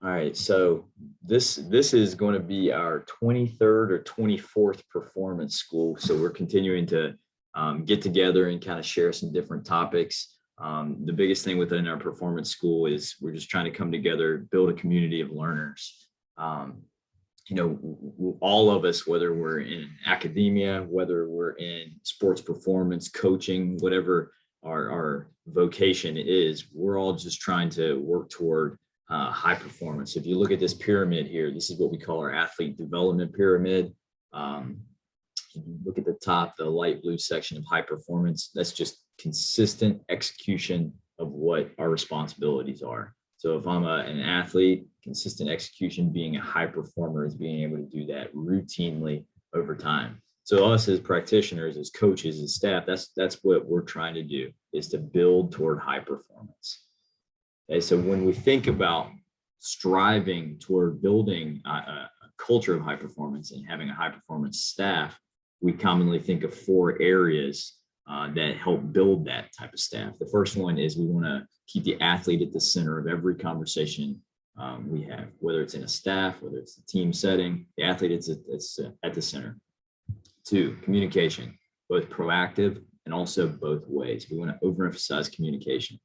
All right, so this is going to be our 23rd or 24th performance school. So we're continuing to get together and kind of share some different topics. The biggest thing within our performance school is we're just trying to come together, build a community of learners. Um, all of us, whether we're in academia, whether we're in sports performance, coaching, whatever our vocation is, we're all just trying to work toward high performance. If you look at this pyramid here, this is what we call our athlete development pyramid. If you look at the top, the light blue section of high performance, that's just consistent execution of what our responsibilities are. So if I'm an athlete, consistent execution, being a high performer is being able to do that routinely over time. So us as practitioners, as coaches, as staff, that's what we're trying to do, is to build toward high performance. Okay, so when we think about striving toward building a culture of high performance and having a high performance staff, we commonly think of four areas that help build that type of staff. The first one is we want to keep the athlete at the center of every conversation we have, whether it's in a staff, whether it's a team setting, the athlete is at the center. Two, communication, both proactive and also both ways. We want to overemphasize communication.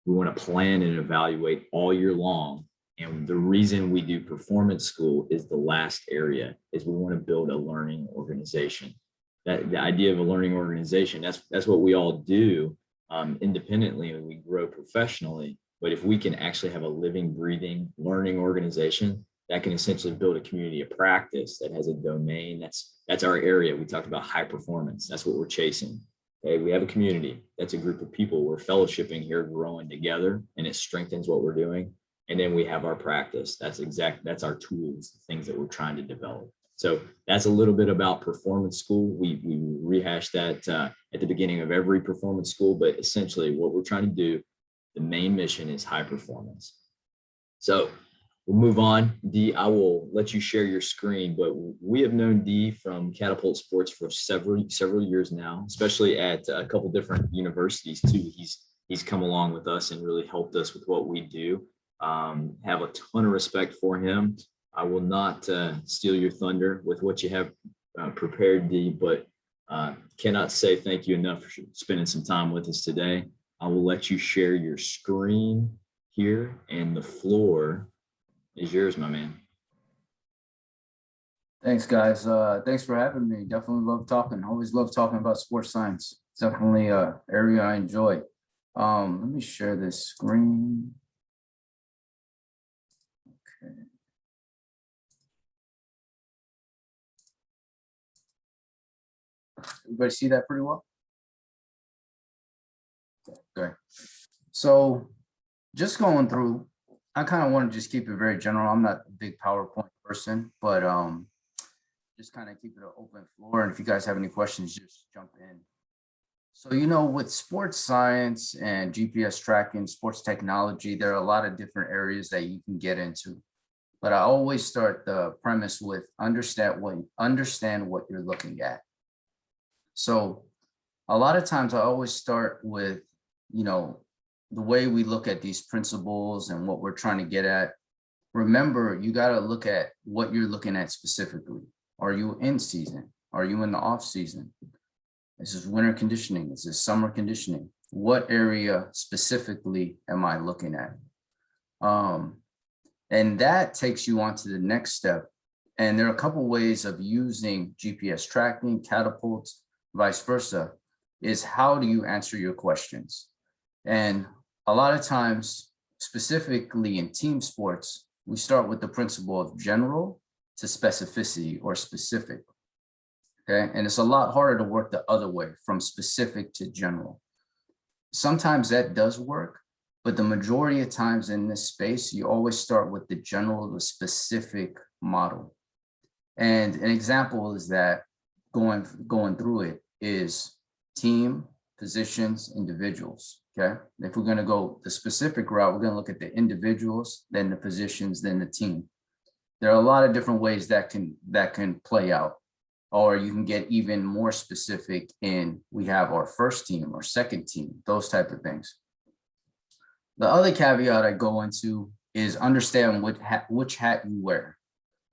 We want to plan and evaluate all year long. And the reason we do performance school is the last area, is we want to build a learning organization. That the idea of a learning organization, that's what we all do independently when we grow professionally. But if we can actually have a living, breathing learning organization, that can essentially build a community of practice that has a domain. That's our area. We talked about high performance. That's what we're chasing. Okay, we have a community. That's a group of people. We're fellowshipping here, growing together, and it strengthens what we're doing. And then we have our practice. That's our tools, the things that we're trying to develop. So that's a little bit about performance school. We rehash that at the beginning of every performance school, but essentially what we're trying to do, the main mission is high performance. So we'll move on. Dee, I will let you share your screen, but we have known Dee from Catapult Sports for several years now, especially at a couple different universities too. He's come along with us and really helped us with what we do. Have a ton of respect for him. I will not steal your thunder with what you have prepared, Dee, but cannot say thank you enough for spending some time with us today. I will let you share your screen here, and the floor is yours, my man. Thanks, guys. Thanks for having me. Definitely love talking. Always love talking about sports science. It's definitely an area I enjoy. Let me share this screen. Okay. Everybody see that pretty well? Okay. So just going through, I kind of want to just keep it very general. I'm not a big PowerPoint person, but just kind of keep it an open floor. And if you guys have any questions, just jump in. So, with sports science and GPS tracking, sports technology, there are a lot of different areas that you can get into. But I always start the premise with understand what you're looking at. So a lot of times I always start with, the way we look at these principles and what we're trying to get at. Remember, you got to look at what you're looking at specifically. Are you in season? Are you in the off season? This is winter conditioning. This is summer conditioning. What area specifically am I looking at? And that takes you on to the next step. And there are a couple ways of using GPS tracking, catapults, vice versa, is how do you answer your questions? And a lot of times, specifically in team sports, we start with the principle of general to specificity or specific. Okay, and it's a lot harder to work the other way, from specific to general. Sometimes that does work, but the majority of times in this space, you always start with the general, the specific model. And an example is that going through it is team, positions, individuals. Okay, if we're going to go the specific route, we're going to look at the individuals, then the positions, then the team. There are a lot of different ways that can play out, or you can get even more specific in we have our first team or second team, those type of things. The other caveat I go into is understand which hat you wear.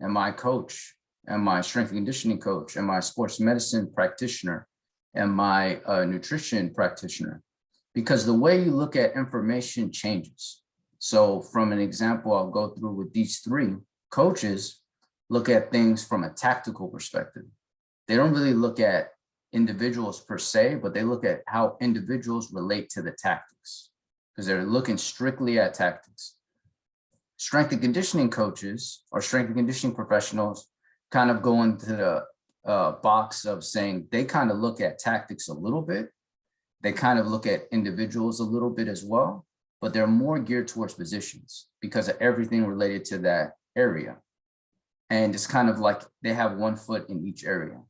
Am I a coach? Am I a strength and conditioning coach? Am I a sports medicine practitioner? Am I a nutrition practitioner? Because the way you look at information changes. So from an example I'll go through with these three, coaches look at things from a tactical perspective. They don't really look at individuals per se, but they look at how individuals relate to the tactics because they're looking strictly at tactics. Strength and conditioning coaches or strength and conditioning professionals kind of go into the box of saying they kind of look at tactics a little bit. They kind of look at individuals a little bit as well, but they're more geared towards positions because of everything related to that area. And it's kind of like they have one foot in each area.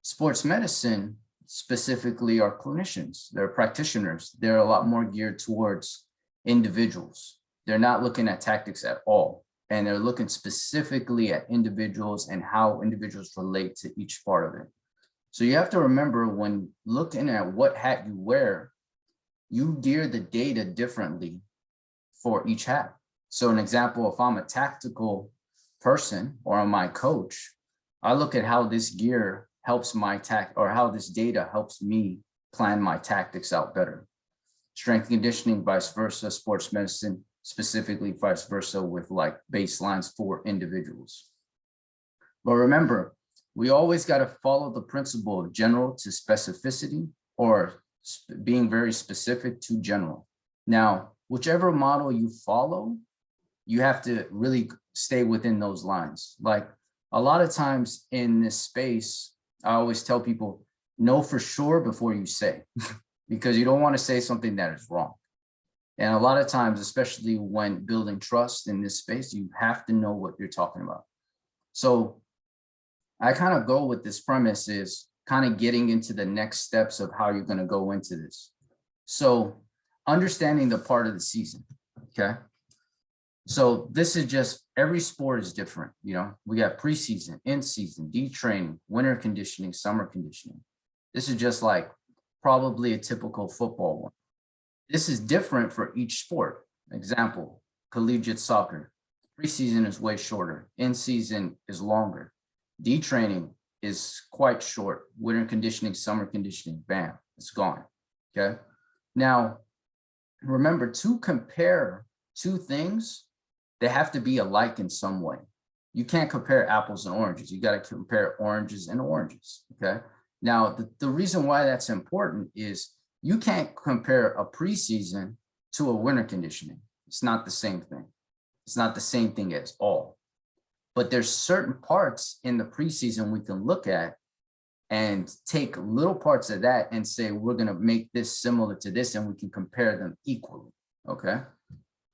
Sports medicine specifically are clinicians, they're practitioners. They're a lot more geared towards individuals. They're not looking at tactics at all. And they're looking specifically at individuals and how individuals relate to each part of it. So you have to remember when looking at what hat you wear, you gear the data differently for each hat. So an example, if I'm a tactical person or I'm my coach, I look at how this gear helps my or how this data helps me plan my tactics out better. Strength and conditioning, vice versa, sports medicine, specifically vice versa with like baselines for individuals. But remember, we always got to follow the principle of general to specificity or being very specific to general. Now, whichever model you follow, you have to really stay within those lines. Like a lot of times in this space, I always tell people, know for sure before you say, because you don't want to say something that is wrong. And a lot of times, especially when building trust in this space, you have to know what you're talking about. So I kind of go with this premise is kind of getting into the next steps of how you're going to go into this. So understanding the part of the season, okay? So this is just, every sport is different. You know, we got preseason, in-season, detraining, winter conditioning, summer conditioning. This is just like probably a typical football one. This is different for each sport. Example, collegiate soccer. Preseason is way shorter. In-season is longer. Detraining is quite short. Winter conditioning, summer conditioning, bam, it's gone, okay? Now, remember to compare two things, they have to be alike in some way. You can't compare apples and oranges. You got to compare oranges and oranges, okay? Now, the reason why that's important is you can't compare a preseason to a winter conditioning. It's not the same thing. It's not the same thing at all. But there's certain parts in the preseason we can look at and take little parts of that and say, we're going to make this similar to this and we can compare them equally, okay?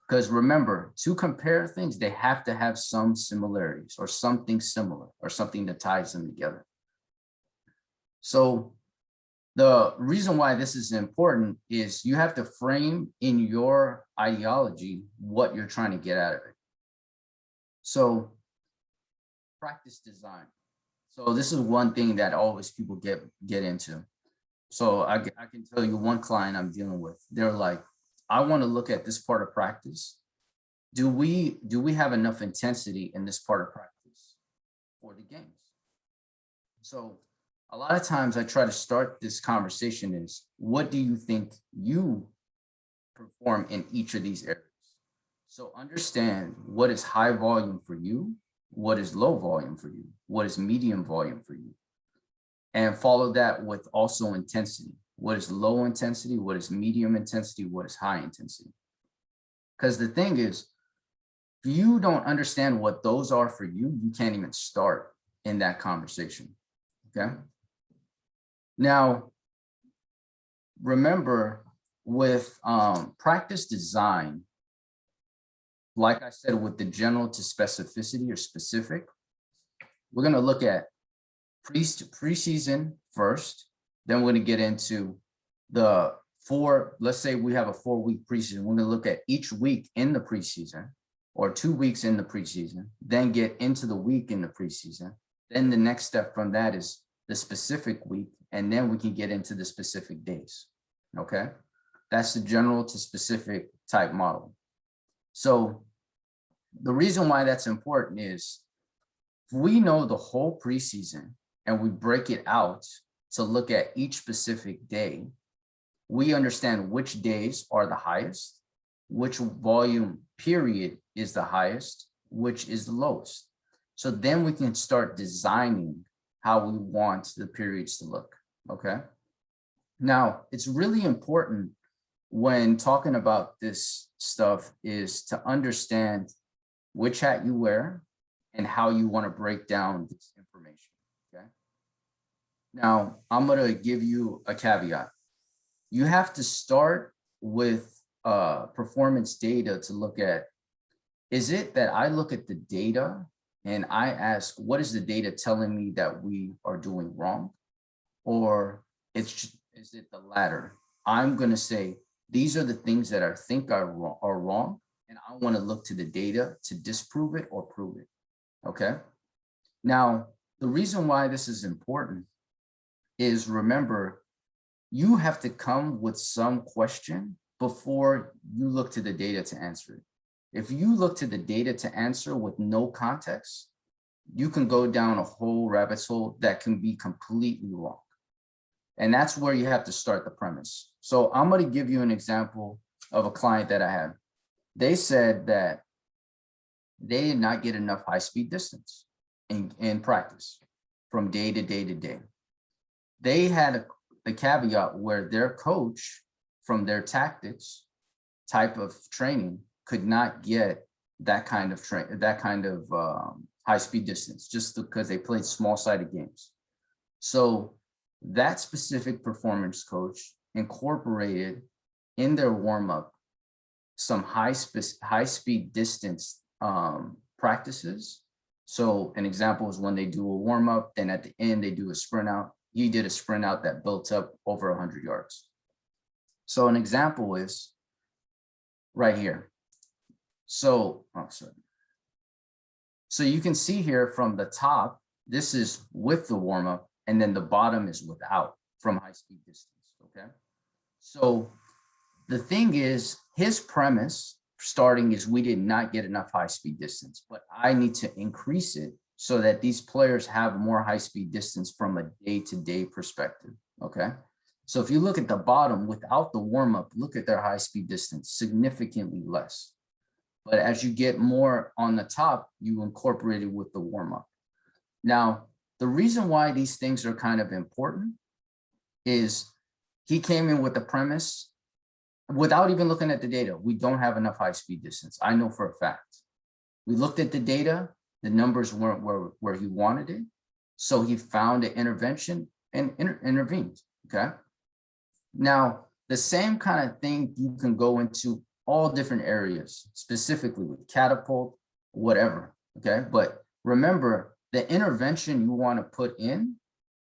Because remember, to compare things, they have to have some similarities or something similar or something that ties them together. So the reason why this is important is you have to frame in your ideology what you're trying to get out of it. So practice design. So this is one thing that always people get into. So I can tell you one client I'm dealing with, they're like, I want to look at this part of practice. Do we have enough intensity in this part of practice for the games? So a lot of times I try to start this conversation is, what do you think you perform in each of these areas? So understand what is high volume for you, what is low volume for you, what is medium volume for you, and follow that with also intensity. What is low intensity? What is medium intensity? What is high intensity? Because the thing is, if you don't understand what those are for you, you can't even start in that conversation, okay? Now, remember with practice design, like I said, with the general to specificity or specific, we're going to look at preseason first. Then we're going to get into the let's say we have a 4-week preseason. We're going to look at each week in the preseason or 2 weeks in the preseason, then get into the week in the preseason. Then the next step from that is the specific week, and then we can get into the specific days, okay? That's the general to specific type model. So The reason why that's important is if we know the whole preseason and we break it out to look at each specific day, we understand which days are the highest, which volume period is the highest, which is the lowest. So then we can start designing how we want the periods to look, okay? Now, it's really important when talking about this stuff is to understand which hat you wear and how you want to break down this information, okay? Now, I'm going to give you a caveat. You have to start with performance data to look at, is it that I look at the data and I ask, what is the data telling me that we are doing wrong? Or is it the latter? I'm going to say, these are the things that I think are wrong, and I want to look to the data to disprove it or prove it, okay? Now, the reason why this is important is, remember, you have to come with some question before you look to the data to answer it. If you look to the data to answer with no context, you can go down a whole rabbit hole that can be completely wrong. And that's where you have to start the premise. So I'm going to give you an example of a client that I had. They said that they did not get enough high-speed distance in practice from day to day to day. They had a caveat where their coach, from their tactics type of training, could not get that kind of high-speed distance just because they played small-sided games. So that specific performance coach incorporated in their warm-up some high-speed distance practices. So an example is when they do a warm-up, then at the end they do a sprint out. He did a sprint out that built up over 100 yards. So an example is right here. So, So you can see here from the top, this is with the warm-up, and then the bottom is without from high-speed distance, okay? So the thing is, his premise starting is we did not get enough high-speed distance, but I need to increase it so that these players have more high-speed distance from a day-to-day perspective, okay? So if you look at the bottom without the warm-up, look at their high-speed distance, significantly less. But as you get more on the top, you incorporate it with the warm-up. Now, the reason why these things are kind of important is he came in with the premise without even looking at the data. We don't have enough high-speed distance. I know for a fact. We looked at the data, the numbers weren't where he wanted it. So he found an intervention and intervened, okay? Now, the same kind of thing you can go into all different areas, specifically with Catapult, whatever, okay? But remember, the intervention you want to put in,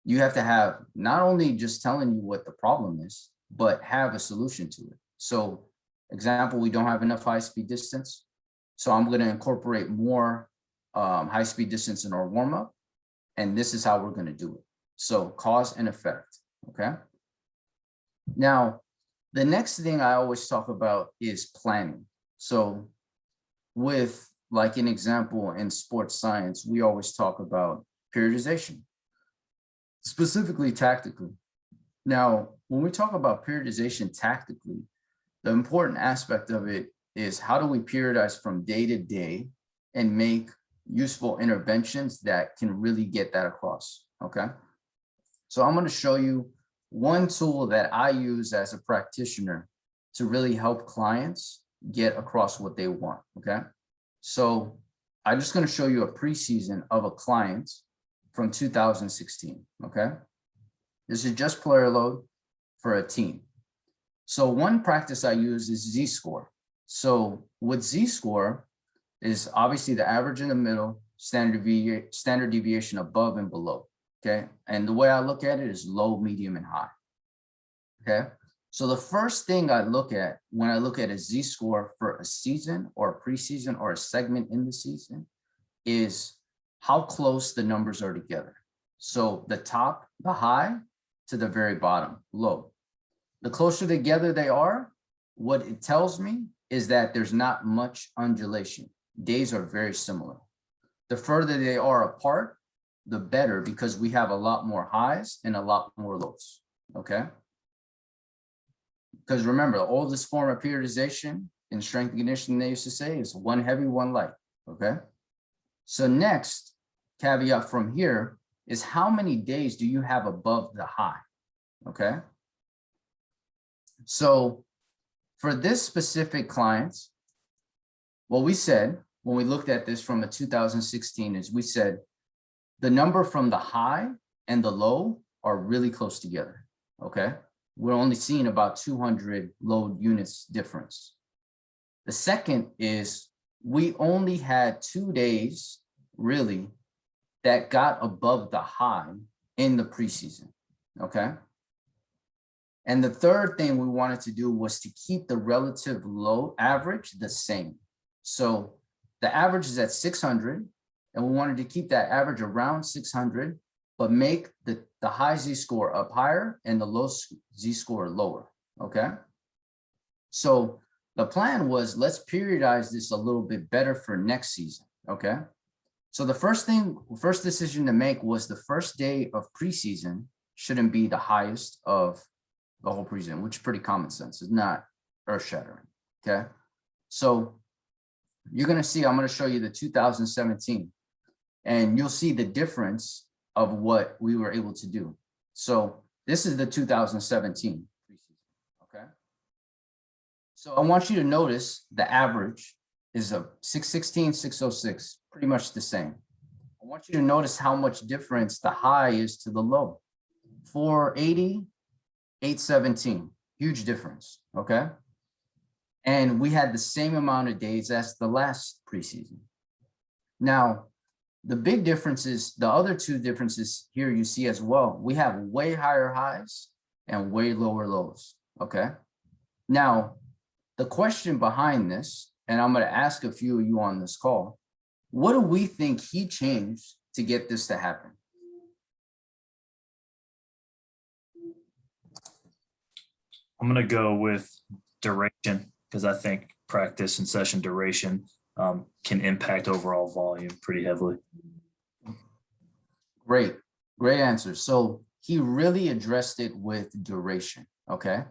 you have to have not only just telling you what the problem is, but have a solution to it. So example, we don't have enough high-speed distance. So I'm going to incorporate more high-speed distance in our warm-up. And this is how we're going to do it. So cause and effect, okay? Now, the next thing I always talk about is planning. So with, like an example in sports science, we always talk about periodization, specifically tactically. Now, when we talk about periodization tactically, the important aspect of it is how do we periodize from day to day and make useful interventions that can really get that across, okay? So I'm going to show you one tool that I use as a practitioner to really help clients get across what they want, okay? So I'm just going to show you a preseason of a client from 2016, okay? This is just player load for a team. So one practice I use is Z-score. So with Z-score is obviously the average in the middle, standard deviation above and below, okay? And the way I look at it is low, medium, and high, okay? So the first thing I look at when I look at a Z-score for a season or a preseason or a segment in the season is how close the numbers are together. So the top, the high, to the very bottom, low. The closer together they are, what it tells me is that there's not much undulation. days are very similar. The further they are apart, the better, because we have a lot more highs and a lot more lows, okay? Because remember, the oldest form of periodization in strength and conditioning, they used to say, is one heavy, one light, okay? So next caveat from here is how many days do you have above the high, okay? So for this specific client, what we said when we looked at this from a 2016 is we said the number from the high and the low are really close together, okay? We're only seeing about 200 load units difference. The second is we only had 2 days really that got above the high in the preseason, okay? And the third thing we wanted to do was to keep the relative low average the same. So the average is at 600, and we wanted to keep that average around 600, but make the high Z-score up higher and the low Z-score lower, okay? So the plan was, let's periodize this a little bit better for next season, okay? So the first decision to make was the first day of preseason shouldn't be the highest of the whole preseason, which is pretty common sense. It's not earth-shattering, okay? So you're gonna see, I'm gonna show you the 2017, and you'll see the difference of what we were able to do. So this is the 2017 preseason, okay? So I want you to notice the average is a 616, 606, pretty much the same. I want you to notice how much difference the high is to the low. 480, 817, huge difference, okay? And we had the same amount of days as the last preseason. Now, the big differences, the other two differences here you see as well, we have way higher highs and way lower lows, okay? Now, the question behind this, and I'm gonna ask a few of you on this call, what do we think he changed to get this to happen? I'm going to go with duration, because I think practice and session duration can impact overall volume pretty heavily. Great answer. So he really addressed it with duration, okay?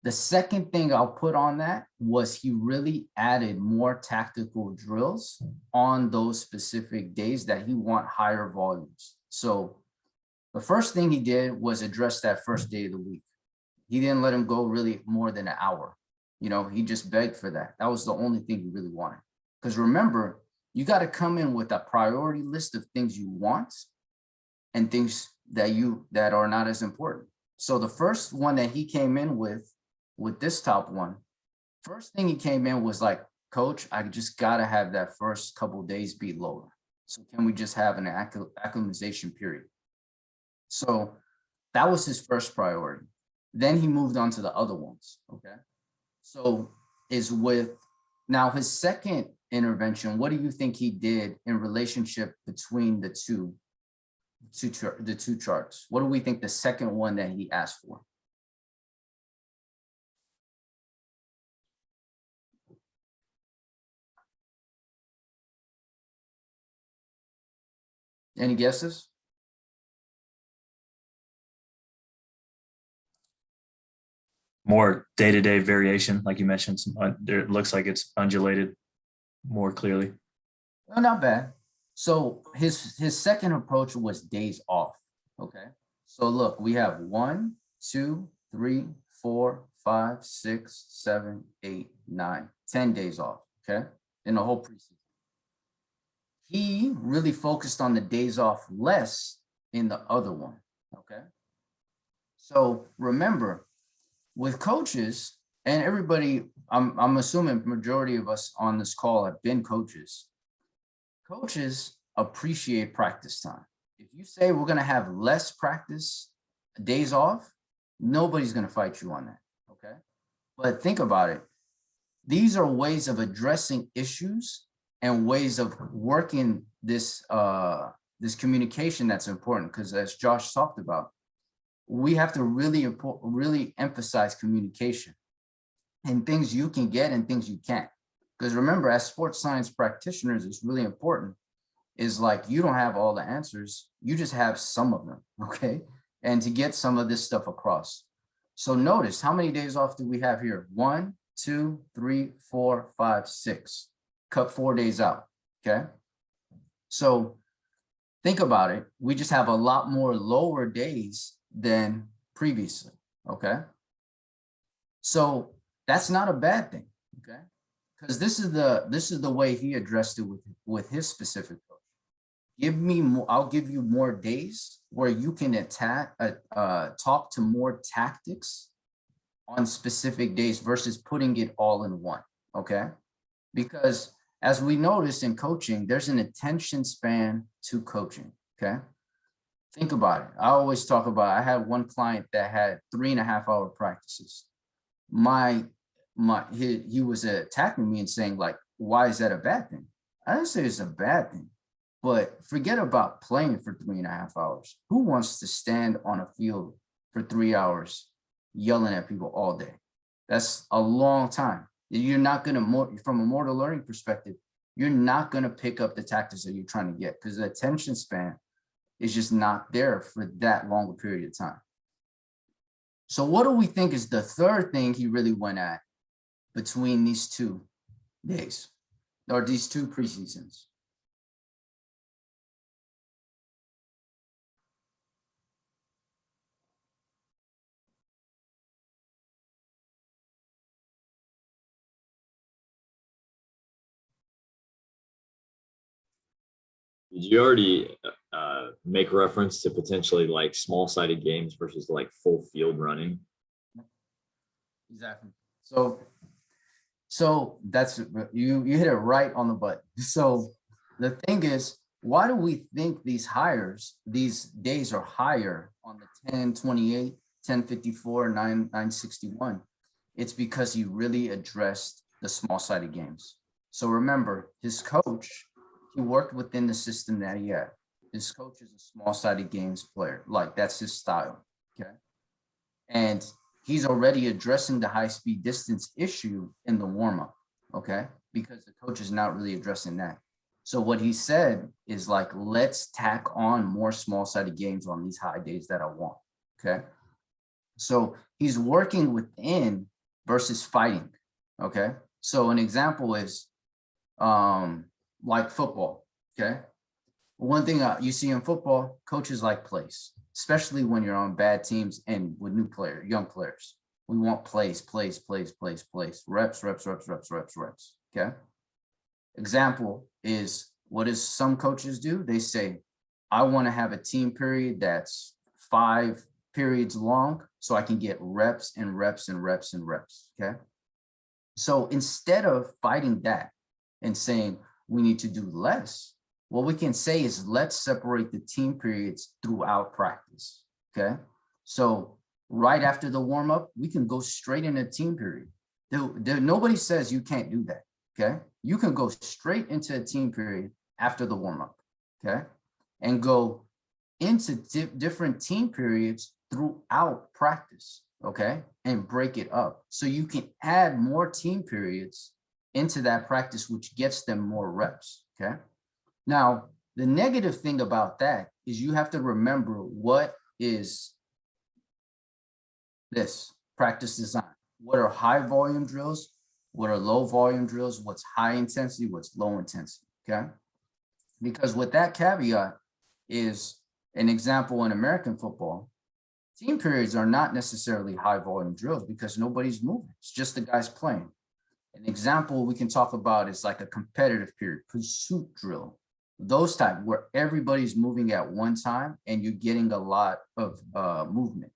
The second thing I'll put on that was he really added more tactical drills on those specific days that he want higher volumes. So the first thing he did was address that first day of the week. He didn't let him go really more than an hour. You know, he just begged for that. That was the only thing he really wanted. Because remember, you got to come in with a priority list of things you want and things that are not as important. So the first one that he came in with this top one, first thing he came in was like, Coach, I just got to have that first couple of days be lower. So can we just have an acclimatization period? So that was his first priority. Then he moved on to the other ones, okay? So now his second intervention, what do you think he did in relationship between the two charts? What do we think the second one that he asked for? Any guesses? More day-to-day variation, like you mentioned. It looks like it's undulated more clearly. Oh, not bad. So his second approach was days off. Okay. So look, we have 1, 2, 3, 4, 5, 6, 7, 8, 9, 10 days off. Okay. In the whole preseason. He really focused on the days off less in the other one. Okay. So remember, with coaches and everybody, I'm assuming majority of us on this call have been coaches. Coaches appreciate practice time. If you say we're going to have less practice days off, nobody's going to fight you on that. Okay. But think about it. These are ways of addressing issues and ways of working this, this communication that's important. Because as Josh talked about, we have to really emphasize communication and things you can get and things you can't. Because remember, as sports science practitioners, it's really important is like, you don't have all the answers. You just have some of them, okay? And to get some of this stuff across. So notice, how many days off do we have here? 1, 2, 3, 4, 5, 6. Cut 4 days out, okay? So think about it. We just have a lot more lower days than previously, okay? So that's not a bad thing, okay? Because this is the way he addressed it with his specific coach. Give me more, I'll give you more days where you can talk to more tactics on specific days versus putting it all in one, okay? Because as we noticed in coaching, there's an attention span to coaching, okay? Think about it. I always talk about, I had one client that had 3.5-hour practices. He was attacking me and saying like, why is that a bad thing? I didn't say it's a bad thing, but forget about playing for 3.5 hours. Who wants to stand on a field for 3 hours yelling at people all day? That's a long time. You're not going to, from a motor learning perspective, you're not going to pick up the tactics that you're trying to get because the attention span is just not there for that long a period of time. So what do we think is the third thing he really went at between these 2 days or these 2 preseasons? Did you already make reference to potentially like small-sided games versus like full field running? Exactly. So that's, you hit it right on the button. So the thing is, why do we think these days are higher on the 1028, 1054, 961? It's because he really addressed the small-sided games. So remember, his coach, he worked within the system that he had. His coach is a small-sided games player. Like, that's his style, okay? And he's already addressing the high-speed distance issue in the warm-up, okay? Because the coach is not really addressing that. So what he said is like, let's tack on more small-sided games on these high days that I want, okay? So he's working within versus fighting, okay? So an example is like football, okay? One thing you see in football, coaches like plays, especially when you're on bad teams and with young players. We want plays, reps, okay? Example is, what does some coaches do? They say, I want to have a team period that's 5 periods long so I can get reps and reps and reps and reps, okay? So instead of fighting that and saying we need to do less, what we can say is let's separate the team periods throughout practice, okay? So right after the warm-up, we can go straight into team period. Nobody says you can't do that, okay? You can go straight into a team period after the warm-up, okay? And go into different team periods throughout practice, okay? And break it up. So you can add more team periods into that practice, which gets them more reps, okay? Now, the negative thing about that is you have to remember what is this practice design. What are high volume drills? What are low volume drills? What's high intensity? What's low intensity, okay? Because with that caveat is an example in American football, team periods are not necessarily high volume drills because nobody's moving. It's just the guys playing. An example we can talk about is like a competitive period, pursuit drill, those type where everybody's moving at one time and you're getting a lot of movement.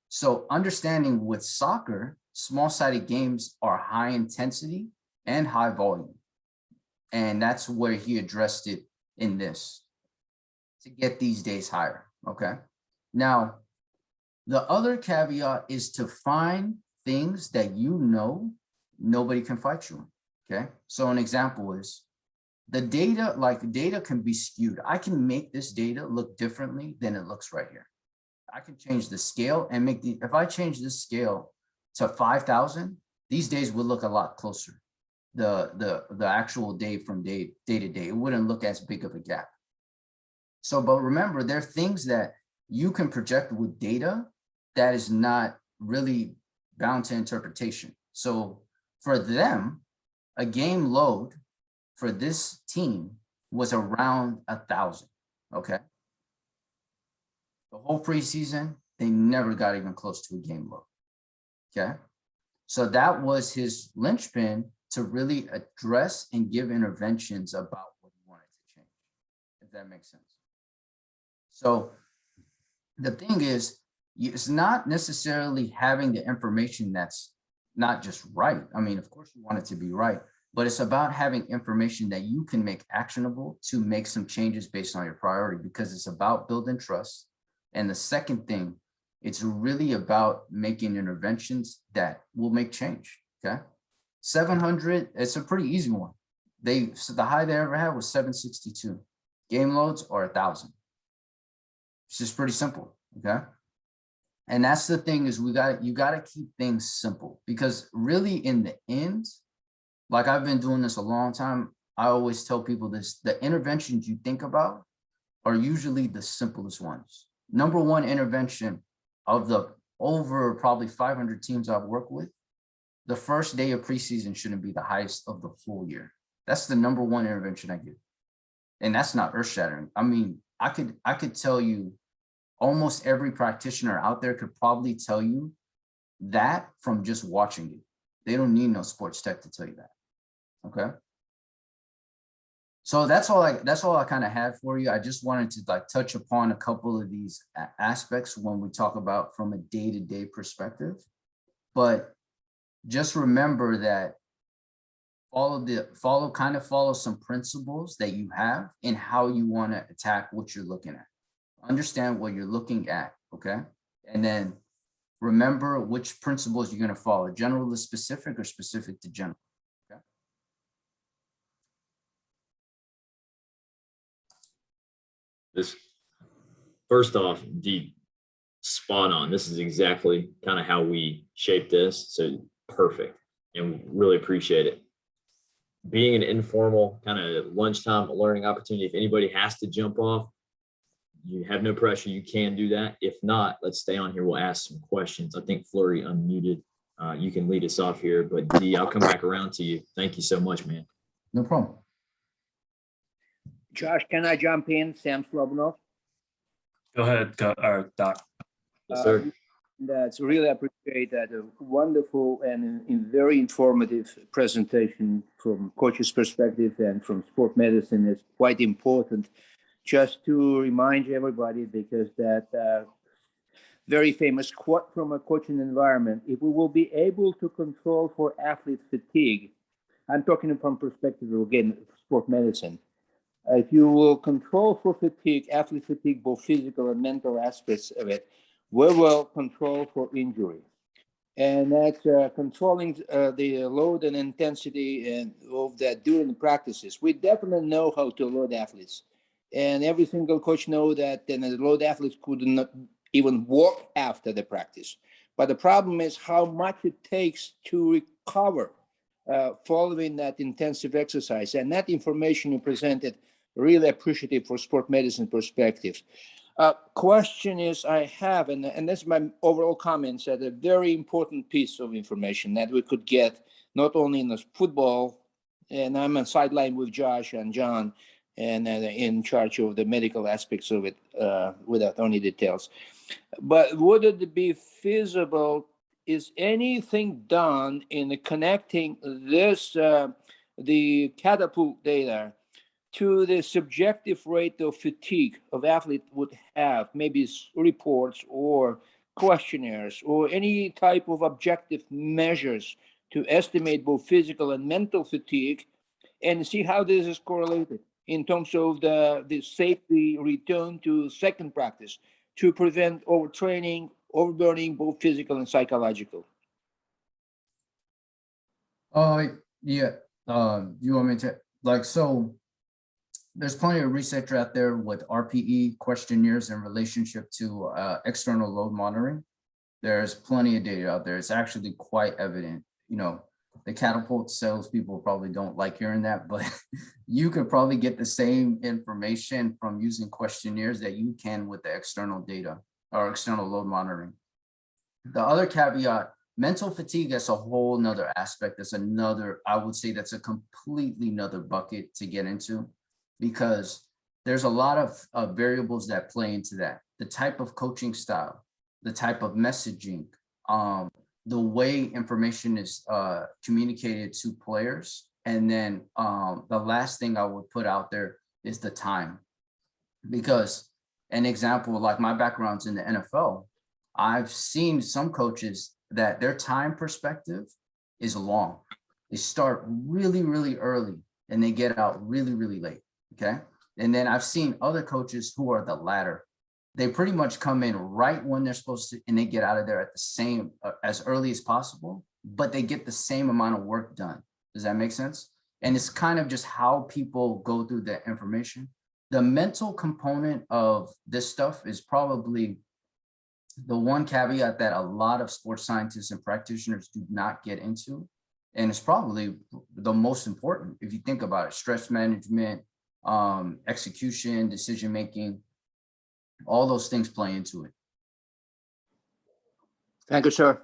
So understanding with soccer, small-sided games are high intensity and high volume. And that's where he addressed it in this to get these days higher, okay? Now, the other caveat is to find things that you know nobody can fight you on, okay? So an example is the data, like data can be skewed. I can make this data look differently than it looks right here. I can change the scale and make if I change this scale to 5,000, these days will look a lot closer. the actual day from day to day. It wouldn't look as big of a gap. So, but remember, there are things that you can project with data that is not really bound to interpretation. So for them, a game load for this team was around 1,000, okay? The whole preseason, they never got even close to a game load, okay? So that was his linchpin to really address and give interventions about what he wanted to change, if that makes sense. So the thing is, it's not necessarily having the information that's not just right. I mean, of course you want it to be right, but it's about having information that you can make actionable to make some changes based on your priority, because it's about building trust. And the second thing, it's really about making interventions that will make change, okay? 700, it's a pretty easy one. So the high they ever had was 762. Game loads are 1,000. It's just pretty simple, okay? And that's the thing is you gotta keep things simple, because really in the end, like I've been doing this a long time, I always tell people this, the interventions you think about are usually the simplest ones. Number one intervention of the over probably 500 teams I've worked with, the first day of preseason shouldn't be the highest of the full year. That's the number one intervention I give. And that's not earth shattering. I mean, I could tell you almost every practitioner out there could probably tell you that from just watching it. They don't need no sports tech to tell you that. Okay. So that's all I kind of had for you. I just wanted to like touch upon a couple of these aspects when we talk about from a day-to-day perspective. But just remember that follow some principles that you have in how you want to attack what you're looking at. Understand what you're looking at, okay? And then remember which principles you're going to follow, general to specific or specific to general, okay? This, first off, spot on. This is exactly kind of how we shaped this. So perfect. And really appreciate it. Being an informal kind of lunchtime learning opportunity, if anybody has to jump off, you have no pressure. You can do that. If not, let's stay on here. We'll ask some questions. I think Flurry unmuted. You can lead us off here, but D, I'll come back around to you. Thank you so much, man. No problem. Josh, can I jump in? Sam Slobunov. Go ahead, Doc. Yes, sir. That's really appreciate that. A wonderful and very informative presentation from coach's perspective and from sport medicine is quite important. Just to remind everybody, because that very famous quote from a coaching environment, if we will be able to control for athlete fatigue, I'm talking from perspective of, again, sport medicine. If you will control for fatigue, athlete fatigue, both physical and mental aspects of it, we will control for injury. And that's controlling the load and intensity and of that during the practices. We definitely know how to load athletes. And every single coach knows that then the load athletes could not even walk after the practice. But the problem is how much it takes to recover following that intensive exercise. And that information you presented, really appreciative for sport medicine perspective. Question is I have, and that's my overall comments, that a very important piece of information that we could get not only in the football, and I'm on sideline with Josh and John, and in charge of the medical aspects of it without any details. But would it be feasible, is anything done in connecting this, the Catapult data to the subjective rate of fatigue of athlete would have, maybe reports or questionnaires or any type of objective measures to estimate both physical and mental fatigue and see how this is correlated in terms of the safety return to second practice to prevent overtraining, overburning, both physical and psychological? Yeah. You want me to, so there's plenty of research out there with RPE questionnaires in relationship to external load monitoring. There's plenty of data out there. It's actually quite evident, The Catapult salespeople probably don't like hearing that, but you could probably get the same information from using questionnaires that you can with the external data or external load monitoring. The other caveat, mental fatigue, that's a whole nother aspect. That's another, I would say that's a completely nother bucket to get into, because there's a lot of variables that play into that. The type of coaching style, the type of messaging, the way information is communicated to players. And then the last thing I would put out there is the time. Because an example, like my background's in the NFL, I've seen some coaches that their time perspective is long. They start really, really early and they get out really, really late, okay? And then I've seen other coaches who are the latter. They pretty much come in right when they're supposed to, and they get out of there at the same, as early as possible, but they get the same amount of work done. Does that make sense? And it's kind of just how people go through that information. The mental component of this stuff is probably the one caveat that a lot of sports scientists and practitioners do not get into. And it's probably the most important if you think about it: stress management, execution, decision-making, all those things play into it. Thank you, sir.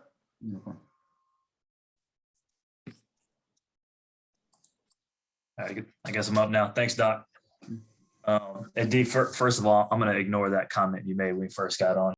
I guess I'm up now. Thanks, Doc. And D, first of all, I'm going to ignore that comment you made when we first got on.